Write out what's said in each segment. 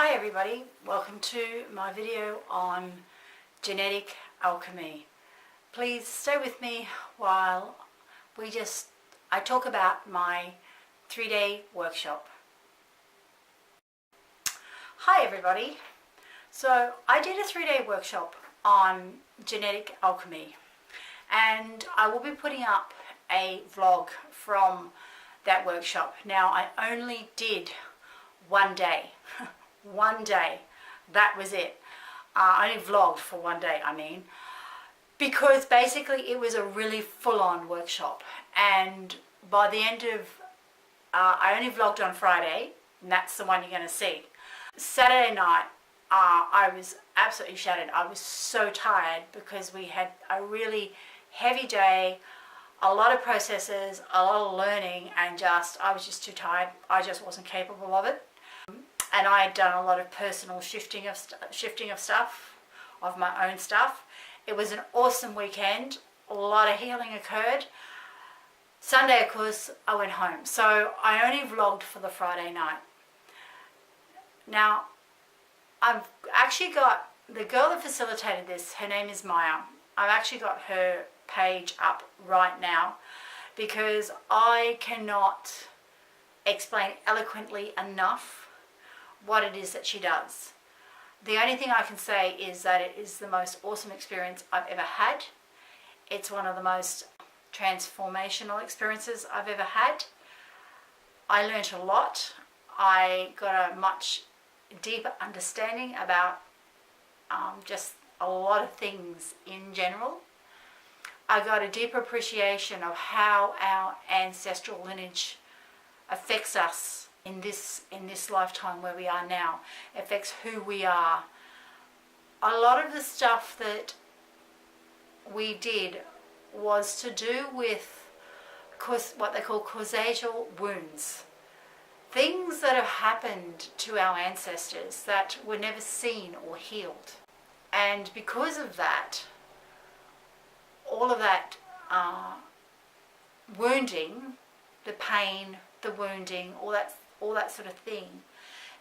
Hi everybody, welcome to my video on genetic alchemy. Please stay with me while I talk about my 3-day workshop. Hi everybody, so I did a 3-day workshop on genetic alchemy and I will be putting up a vlog from that workshop. Now I only did one day. One day, that was it. I only vlogged for one day, because basically it was a really full-on workshop, and by the end of I only vlogged on Friday, and that's the one you're going to see. Saturday night I was absolutely shattered. I was so tired because we had a really heavy day, a lot of processes, a lot of learning, and I was just too tired. I just wasn't capable of it. And I had done a lot of personal shifting of stuff, of my own stuff. It was an awesome weekend. A lot of healing occurred. Sunday, of course, I went home. So I only vlogged for the Friday night. Now, I've actually got the girl that facilitated this. Her name is Maya. I've actually got her page up right now because I cannot explain eloquently enough what it is that she does. The only thing I can say is that it is the most awesome experience I've ever had. It's one of the most transformational experiences I've ever had. I learnt a lot. I got a much deeper understanding about just a lot of things in general. I got a deeper appreciation of how our ancestral lineage affects us in this lifetime where we are now. It affects who we are. A lot of the stuff that we did was to do with what they call causal wounds. Things that have happened to our ancestors that were never seen or healed. And because of that, all of that wounding, the pain, the wounding, all that sort of thing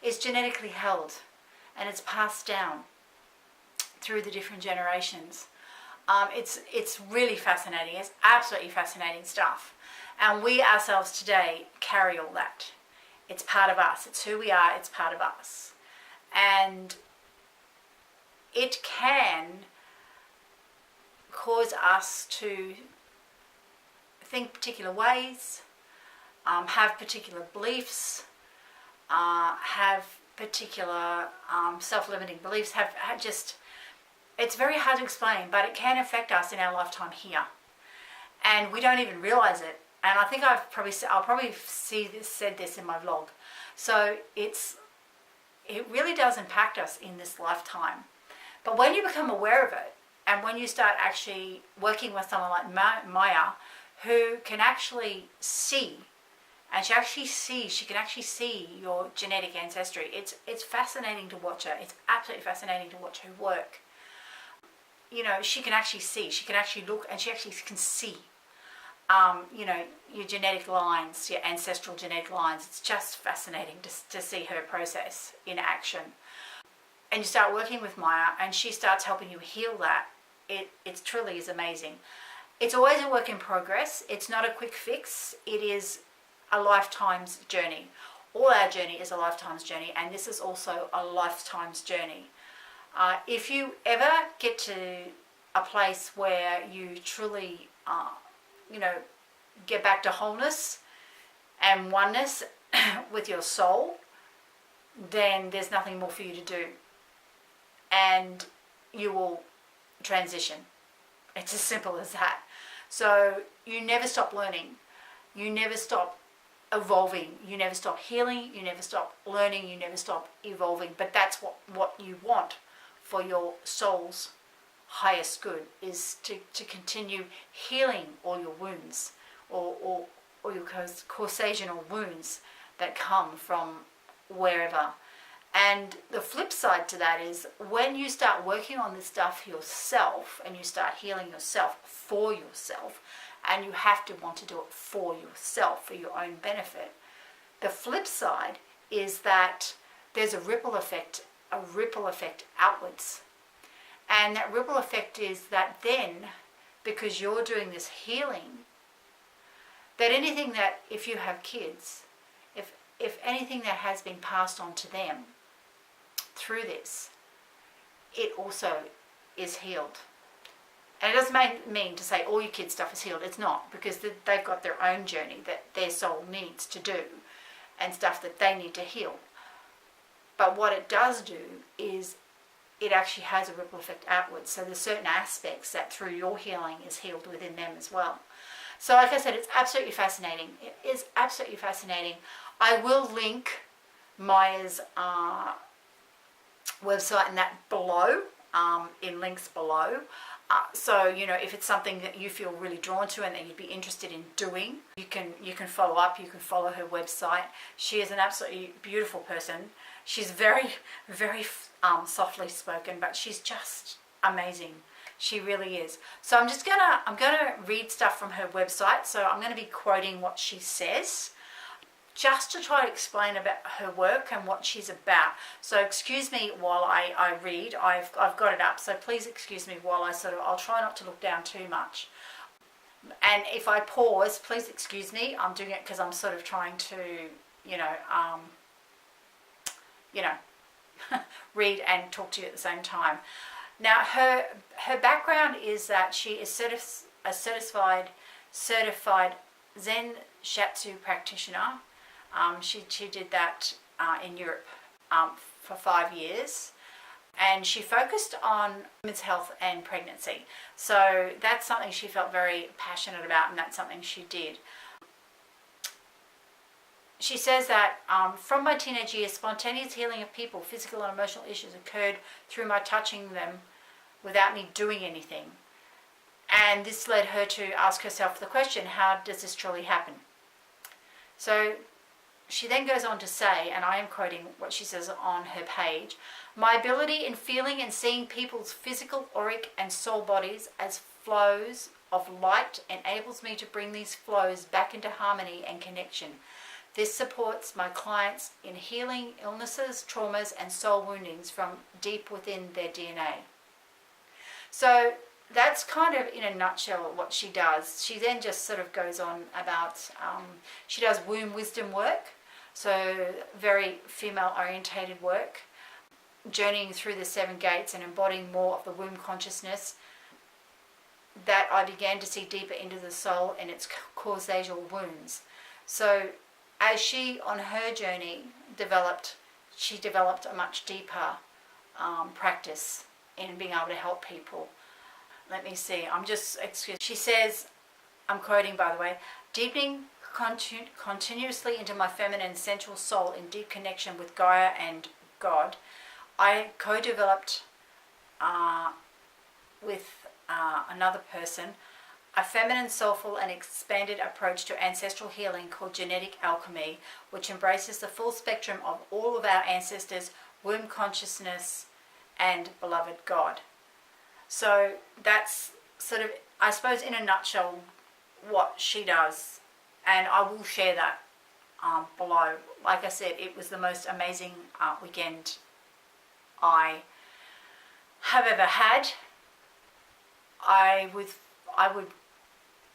is genetically held, and it's passed down through the different generations. It's really fascinating. It's absolutely fascinating stuff, and we ourselves today carry all that. It's part of us. It's who we are. It's part of us, and it can cause us to think particular ways, have particular beliefs, have particular self-limiting beliefs, it's very hard to explain, but it can affect us in our lifetime here, and we don't even realize it. And I think I'll probably said this in my vlog. So it really does impact us in this lifetime. But when you become aware of it, and when you start actually working with someone like Maya, who can actually see, and she can actually see your genetic ancestry. It's fascinating to watch her. It's absolutely fascinating to watch her work. You know, she can actually see. She can actually look, and she actually can see. Your genetic lines, your ancestral genetic lines. It's just fascinating to see her process in action. And you start working with Maya, and she starts helping you heal that. It truly is amazing. It's always a work in progress. It's not a quick fix. It is a lifetime's journey. All our journey is a lifetime's journey, and this is also a lifetime's journey. If you ever get to a place where you truly, get back to wholeness and oneness with your soul, then there's nothing more for you to do, and you will transition. It's as simple as that. So you never stop learning. You never stop evolving. You never stop healing. You never stop learning. You never stop evolving. But that's what you want for your soul's highest good, is to continue healing all your wounds or your causal wounds that come from wherever. And the flip side to that is when you start working on this stuff yourself, and you start healing yourself for yourself, and you have to want to do it for yourself, for your own benefit. The flip side is that there's a ripple effect outwards. And that ripple effect is that then, because you're doing this healing, that anything that, if you have kids, if anything that has been passed on to them through this, it also is healed. And it doesn't mean to say all your kids' stuff is healed. It's not, because they've got their own journey that their soul needs to do and stuff that they need to heal. But what it does do is it actually has a ripple effect outwards. So there's certain aspects that through your healing is healed within them as well. So like I said, it's absolutely fascinating. It is absolutely fascinating. I will link Maya's website and that below, in links below. So, you know, if it's something that you feel really drawn to and that you'd be interested in doing, you can follow up. You can follow her website. She is an absolutely beautiful person. She's very, very softly spoken, but she's just amazing. She really is. So I'm gonna read stuff from her website. So I'm gonna be quoting what she says, just to try to explain about her work and what she's about. So excuse me while I read. I've got it up, so please excuse me while I'll try not to look down too much. And if I pause, please excuse me. I'm doing it because I'm sort of trying to, read and talk to you at the same time. Now, her background is that she is a certified Zen Shiatsu practitioner. She did that in Europe for 5 years, and she focused on women's health and pregnancy. So that's something she felt very passionate about, and that's something she did. She says that from my teenage years, spontaneous healing of people, physical and emotional issues occurred through my touching them without me doing anything. And this led her to ask herself the question, how does this truly happen? So she then goes on to say, and I am quoting what she says on her page, my ability in feeling and seeing people's physical, auric and soul bodies as flows of light enables me to bring these flows back into harmony and connection. This supports my clients in healing illnesses, traumas and soul woundings from deep within their DNA. So that's kind of in a nutshell what she does. She then just sort of goes on about, she does womb wisdom work, so very female orientated work, journeying through the 7 gates and embodying more of the womb consciousness that I began to see deeper into the soul and its causal wounds. So as she, on her journey, developed a much deeper practice in being able to help people. Let me see, she says, I'm quoting by the way, deepening continuously into my feminine sensual soul in deep connection with Gaia and God, I co-developed with another person a feminine, soulful and expanded approach to ancestral healing called Genetic Alchemy, which embraces the full spectrum of all of our ancestors, womb consciousness and beloved God. So that's sort of, I suppose, in a nutshell what she does, and I will share that below. Like I said, it was the most amazing weekend I have ever had. I would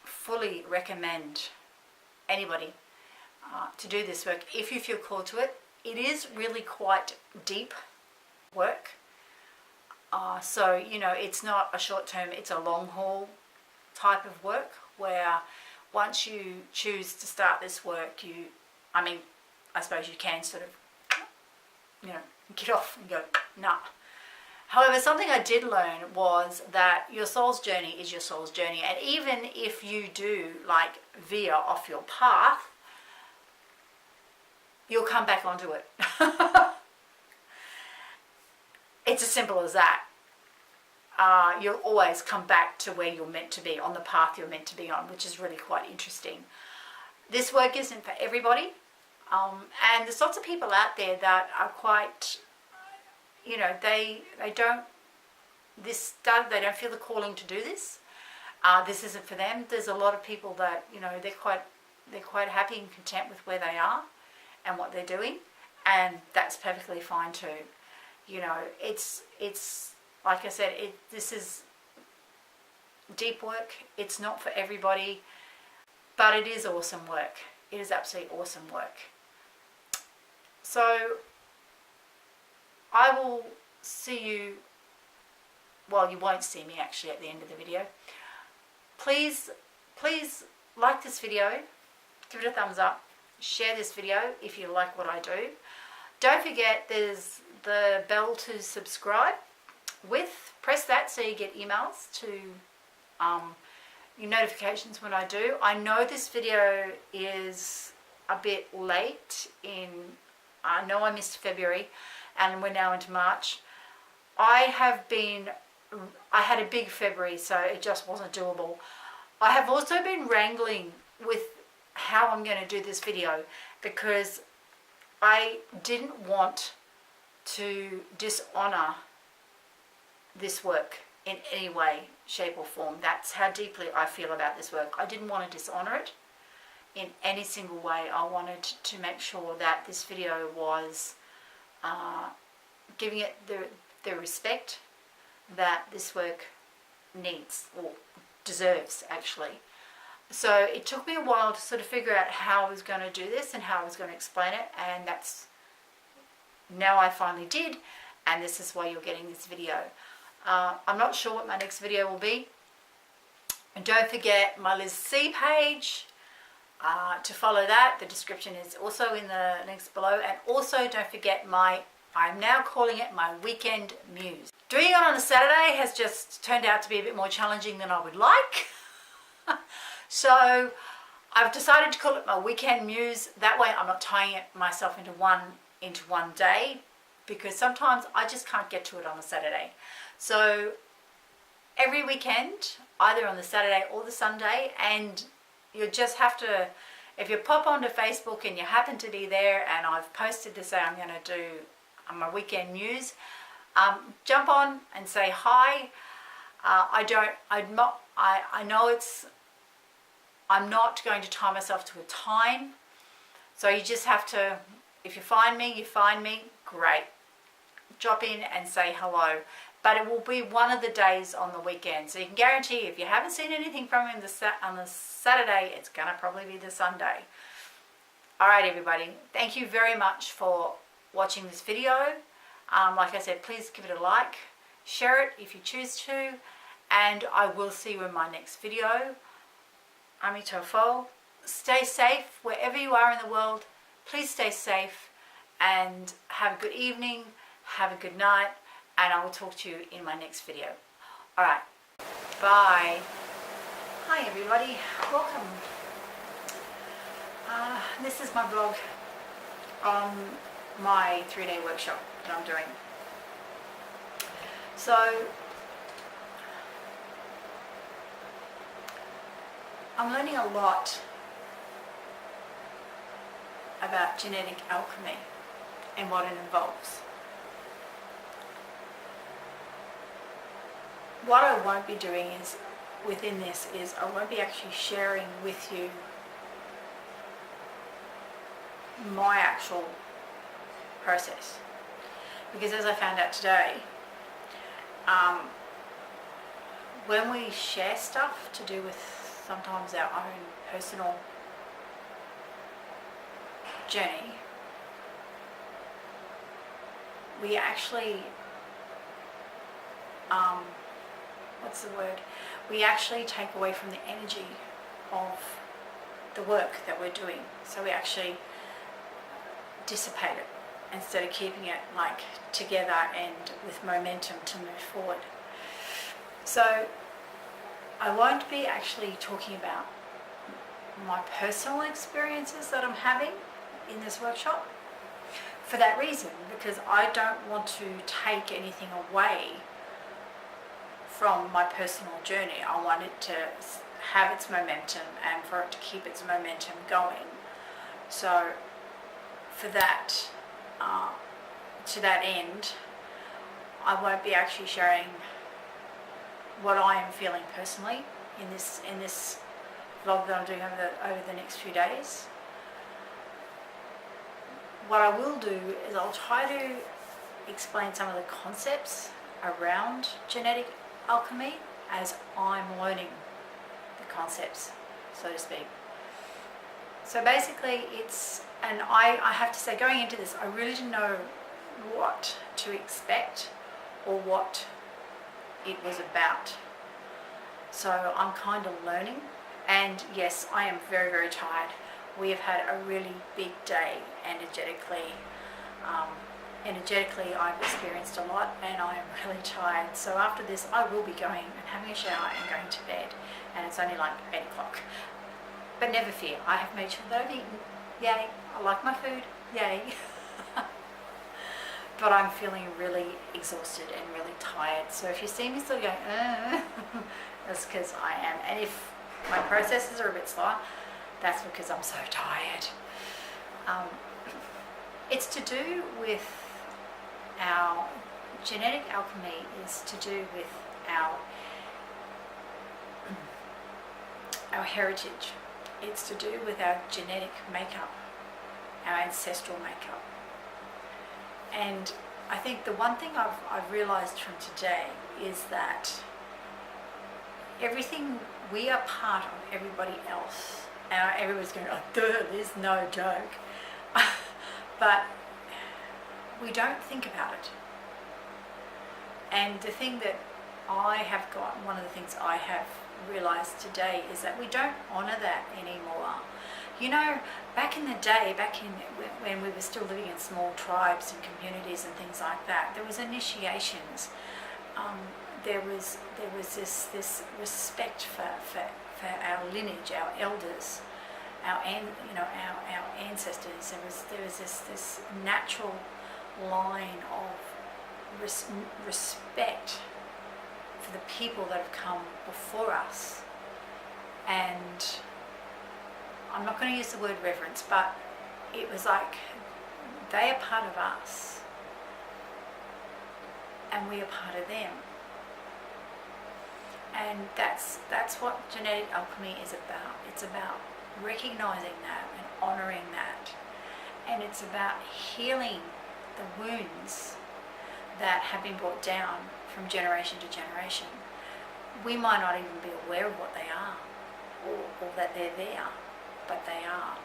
fully recommend anybody to do this work if you feel called to it. It is really quite deep work. So, it's not a short term, it's a long haul type of work where once you choose to start this work, I suppose you can sort of, get off and go, nah. However, something I did learn was that your soul's journey is your soul's journey. And even if you do veer off your path, you'll come back onto it. It's as simple as that. You'll always come back to where you're meant to be, on the path you're meant to be on, which is really quite interesting. This work isn't for everybody. And there's lots of people out there that are quite, they don't feel the calling to do this. This isn't for them. There's a lot of people that, they're quite happy and content with where they are and what they're doing. and that's perfectly fine too. You know, it's like I said, this is deep work. It's not for everybody, but it is awesome work. It is absolutely awesome work. So I will see you, well, you won't see me actually at the end of the video. Please like this video, give it a thumbs up, share this video if you like what I do. Don't forget there's the bell to subscribe with. Press that so you get emails to your notifications when I do. I know this video is a bit late I know I missed February and we're now into March. I had a big February, so it just wasn't doable. I have also been wrangling with how I'm going to do this video because I didn't want to dishonor this work in any way, shape or form. That's how deeply I feel about this work. I didn't want to dishonor it in any single way. I wanted to make sure that this video was giving it the respect that this work needs or deserves actually. So it took me a while to sort of figure out how I was going to do this and how I was going to explain it, and that's now I finally did, and this is why you're getting this video. I'm not sure what my next video will be, and don't forget my Liz C page to follow that. The description is also in the links below, and also don't forget I'm now calling it my weekend muse. Doing it on a Saturday has just turned out to be a bit more challenging than I would like. So I've decided to call it my weekend muse. That way I'm not tying myself into one day, because sometimes I just can't get to it on a Saturday. So every weekend, either on the Saturday or the Sunday, and you just have to, if you pop onto Facebook and you happen to be there and I've posted to say I'm going to do my weekend muse, jump on and say hi. I'm not going to tie myself to a time, so you just have to, if you find me, great. Drop in and say hello. But it will be one of the days on the weekend, so you can guarantee if you haven't seen anything from me on the Saturday, it's going to probably be the Sunday. Alright everybody, thank you very much for watching this video. Like I said, please give it a like, share it if you choose to, and I will see you in my next video. Ami Tofo. Stay safe wherever you are in the world. Please stay safe and have a good evening, have a good night, and I will talk to you in my next video. Alright, bye. Hi everybody, welcome. This is my vlog on my 3-day workshop that I'm doing. So I'm learning a lot about genetic alchemy and what it involves. What I won't be doing is, within this, is I won't be actually sharing with you my actual process. Because as I found out today, when we share stuff to do with sometimes our own personal journey, we actually, we actually take away from the energy of the work that we're doing. So we actually dissipate it instead of keeping it like together and with momentum to move forward. So I won't be actually talking about my personal experiences that I'm having in this workshop for that reason, because I don't want to take anything away from my personal journey. I want it to have its momentum and for it to keep its momentum going. So for that, to that end, I won't be actually sharing what I am feeling personally in this vlog that I'm doing over the next few days. what I will do is I'll try to explain some of the concepts around genetic alchemy as I'm learning the concepts, so to speak. So basically and I have to say, going into this, I really didn't know what to expect or what it was about. So I'm kind of learning, and yes, I am very, very tired. We have had a really big day energetically. Energetically, I've experienced a lot, and I am really tired. So after this, I will be going and having a shower and going to bed, and it's only like 8 o'clock. But never fear, I have made sure that I've eaten. Yay, I like my food, yay. But I'm feeling really exhausted and really tired. So if you see me still going, that's because I am. And if my processes are a bit slower, that's because I'm so tired. It's to do with our genetic alchemy, is to do with our heritage. It's to do with our genetic makeup, our ancestral makeup. And I think the one thing I've realized from today is that everything, we are part of everybody else. And everybody's going, oh, duh, there's no joke. But we don't think about it. And the thing that I have got, one of the things I have realized today is that we don't honor that anymore. You know, back in the day, when we were still living in small tribes and communities and things like that, there was initiations. There was this respect for our lineage, our elders, our ancestors. There was this natural line of respect for the people that have come before us. And I'm not going to use the word reverence, but it was like they are part of us and we are part of them. And that's what genetic alchemy is about. It's about recognizing that and honoring that. And it's about healing the wounds that have been brought down from generation to generation. We might not even be aware of what they are, or that they're there, but they are.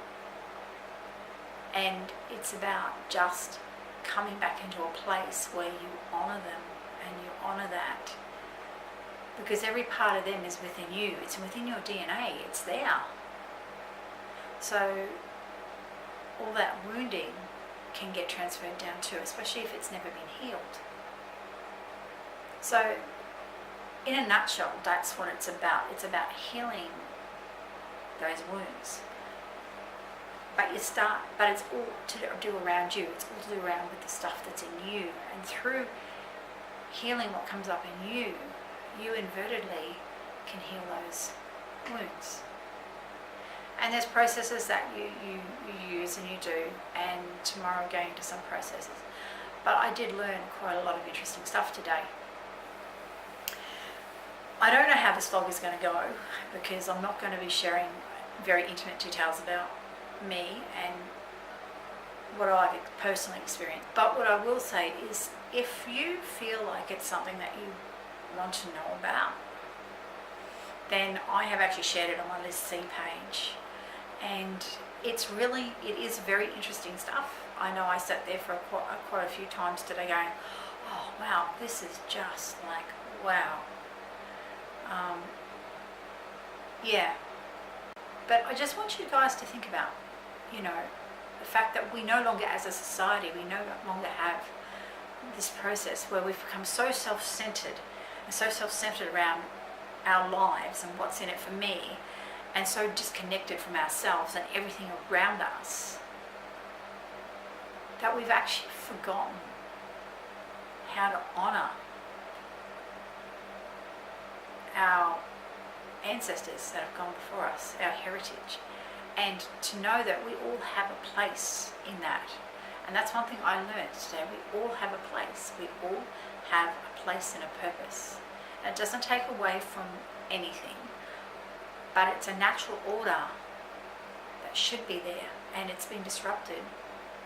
And it's about just coming back into a place where you honor them and you honor that. Because every part of them is within you. It's within your DNA. It's there. So all that wounding can get transferred down too, especially if it's never been healed. So in a nutshell, that's what it's about. It's about healing those wounds. But it's all to do around you. It's all to do around with the stuff that's in you. And through healing what comes up in you, you invertedly can heal those wounds. And there's processes that you use and you do, and tomorrow I'm going into some processes. But I did learn quite a lot of interesting stuff today. I don't know how this vlog is going to go, because I'm not going to be sharing very intimate details about me and what I've personally experienced. But what I will say is, if you feel like it's something that you want to know about, then I have actually shared it on my List C page, and it is very interesting stuff. I know I sat there for quite a few times today going, oh wow, this is just like wow. Yeah, but I just want you guys to think about, the fact that we no longer, as a society, we no longer have this process where we've become so self-centered and so self-centered around our lives and what's in it for me, and so disconnected from ourselves and everything around us, that we've actually forgotten how to honor our ancestors that have gone before us, our heritage, and to know that we all have a place in that. And that's one thing I learned today. We all have a place. We all have a place and a purpose. And it doesn't take away from anything, but it's a natural order that should be there, and it's been disrupted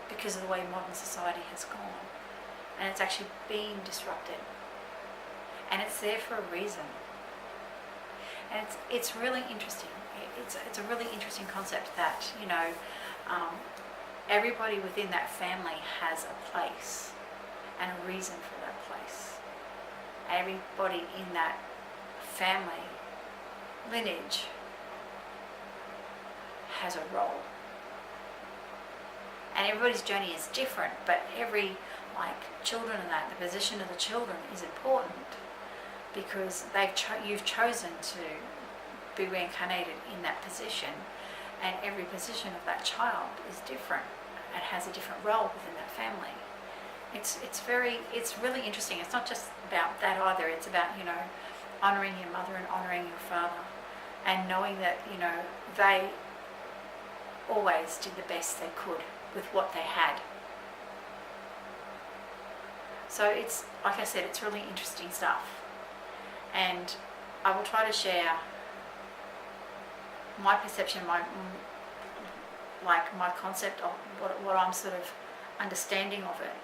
because of the way modern society has gone, and it's actually being disrupted, and it's there for a reason. And it's really interesting. It's a really interesting concept that, you know, everybody within that family has a place and a reason for that place. Everybody in that family lineage has a role. And everybody's journey is different, but every, like, children and that, the position of the children is important, because you've chosen to be reincarnated in that position, and every position of that child is different and has a different role within that family. It's really interesting. It's not just about that either. It's about, you know, honouring your mother and honouring your father, and knowing that, you know, they always did the best they could with what they had. So it's, like I said, it's really interesting stuff, and I will try to share my perception, my concept of what I'm sort of understanding of it,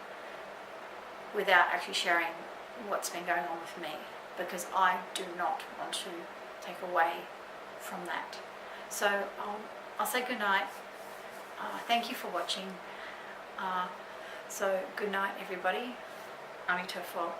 without actually sharing what's been going on with me, because I do not want to take away from that. So I'll say good night. Thank you for watching. So good night, everybody. Ami Tofo.